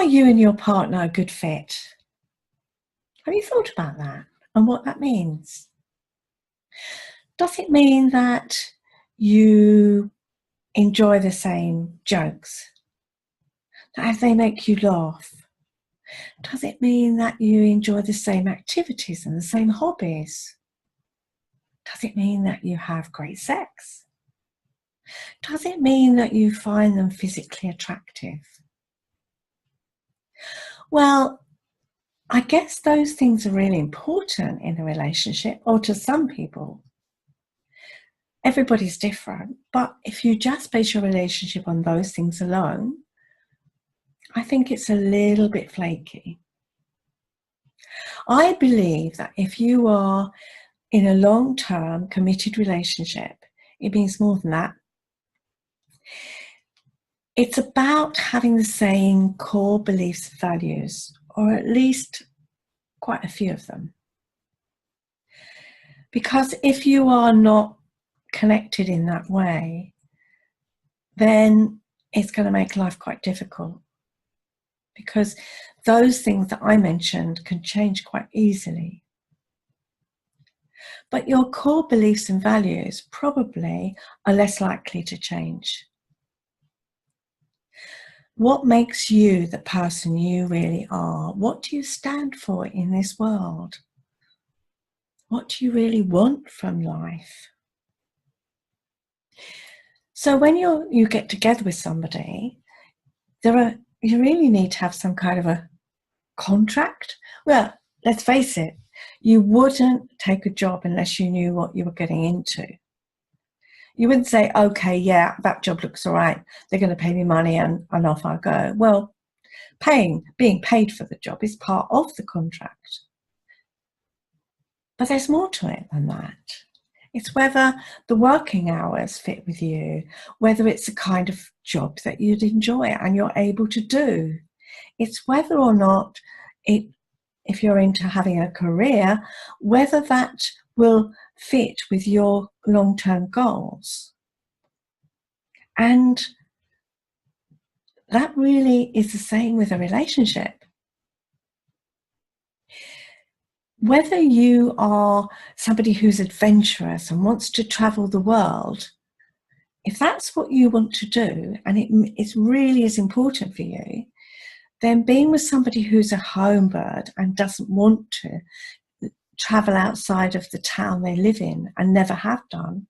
Are you and your partner a good fit? Have you thought about that and what that means? Does it mean that you enjoy the same jokes? That they make you laugh? Does it mean that you enjoy the same activities and the same hobbies? Does it mean that you have great sex? Does it mean that you find them physically attractive? Well, I guess those things are really important in a relationship, or to some people. Everybody's different, but if you just base your relationship on those things alone, I think it's a little bit flaky. I believe that if you are in a long-term committed relationship, it means more than that. It's about having the same core beliefs and values, or at least quite a few of them. Because if you are not connected in that way, then it's going to make life quite difficult. Because those things that I mentioned can change quite easily. But your core beliefs and values probably are less likely to change. What makes you the person you really are? What do you stand for in this world? What do you really want from life? So when you get together with somebody, you really need to have some kind of a contract. Well, let's face it, you wouldn't take a job unless you knew what you were getting into. You wouldn't say, okay, yeah, that job looks all right. They're going to pay me money and off I go. Well, being paid for the job is part of the contract. But there's more to it than that. It's whether the working hours fit with you, whether it's a kind of job that you'd enjoy and you're able to do. It's whether or not, if you're into having a career, whether that will fit with your long-term goals. And that really is the same with a relationship. Whether you are somebody who's adventurous and wants to travel the world, if that's what you want to do and it really is important for you, then being with somebody who's a home bird and doesn't want to travel outside of the town they live in and never have done,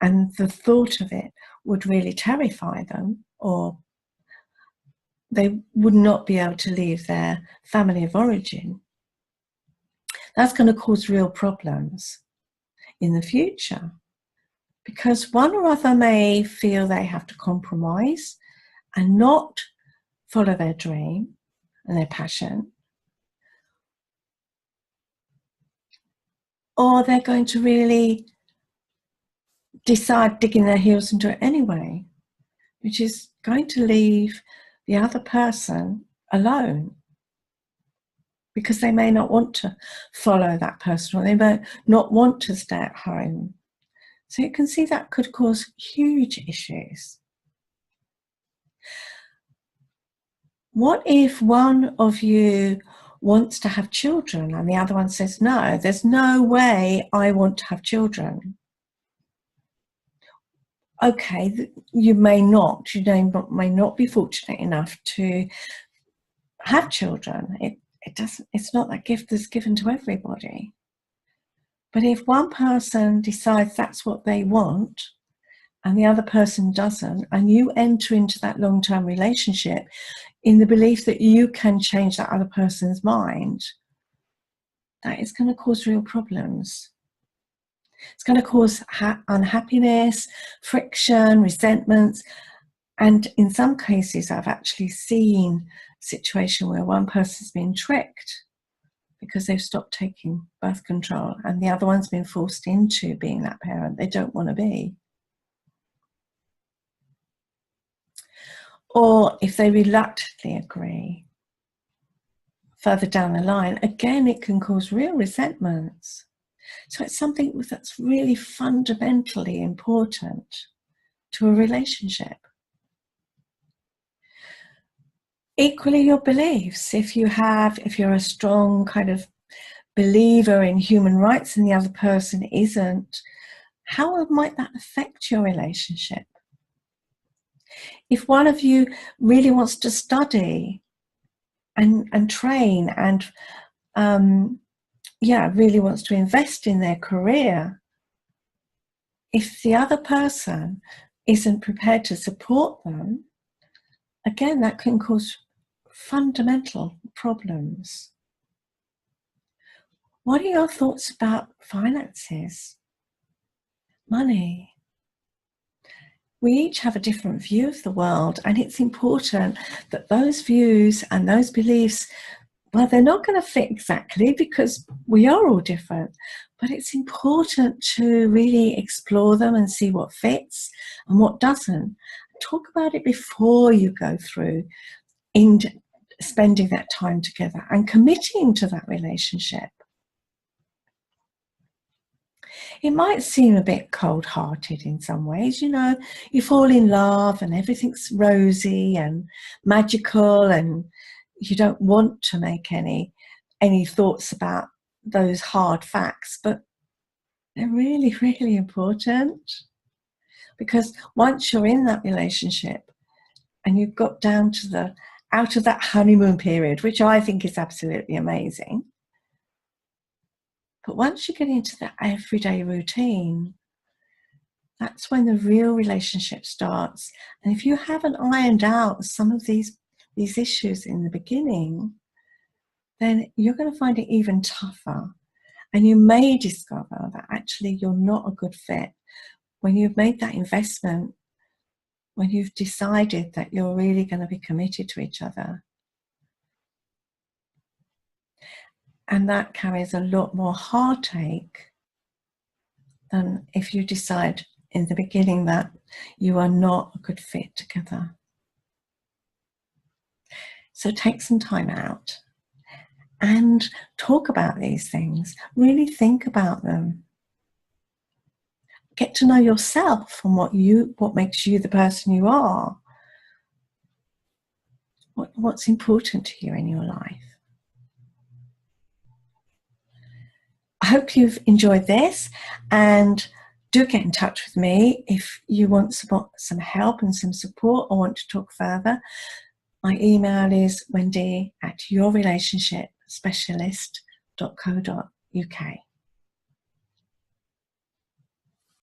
and the thought of it would really terrify them, or they would not be able to leave their family of origin, that's going to cause real problems in the future, because one or other may feel they have to compromise and not follow their dream and their passion, or they're going to really decide digging their heels into it anyway, which is going to leave the other person alone, because they may not want to follow that person, or they may not want to stay at home. So you can see that could cause huge issues. What if one of you wants to have children and the other one says, no, there's no way I want to have children? Okay, you may not be fortunate enough to have children. It's not that gift that's given to everybody. But if one person decides that's what they want and the other person doesn't, and you enter into that long-term relationship in the belief that you can change that other person's mind, that is going to cause real problems. It's going to cause unhappiness, friction, resentments, and in some cases I've actually seen a situation where one person's been tricked because they've stopped taking birth control and the other one's been forced into being that parent they don't want to be. Or if they reluctantly agree, further down the line, again, it can cause real resentments. So it's something that's really fundamentally important to a relationship. Equally, your beliefs. If you're a strong kind of believer in human rights and the other person isn't, how might that affect your relationship? If one of you really wants to study and train and really wants to invest in their career, if the other person isn't prepared to support them, again, that can cause fundamental problems. What are your thoughts about finances? Money? We each have a different view of the world, and it's important that those views and those beliefs, well, they're not going to fit exactly because we are all different, but it's important to really explore them and see what fits and what doesn't. Talk about it before you go through in spending that time together and committing to that relationship. It might seem a bit cold-hearted in some ways, you know, you fall in love and everything's rosy and magical and you don't want to make any thoughts about those hard facts, but they're really, really important, because once you're in that relationship and you've got down to out of that honeymoon period, which I think is absolutely amazing, but once you get into the everyday routine, that's when the real relationship starts. And if you haven't ironed out some of these issues in the beginning, then you're going to find it even tougher. And you may discover that actually you're not a good fit when you've made that investment, when you've decided that you're really going to be committed to each other. And that carries a lot more heartache than if you decide in the beginning that you are not a good fit together. So take some time out and talk about these things. Really think about them. Get to know yourself and what makes you the person you are. What's important to you in your life. I hope you've enjoyed this, and do get in touch with me if you want some help and some support or want to talk further. My email is wendy@yourrelationshipspecialist.co.uk.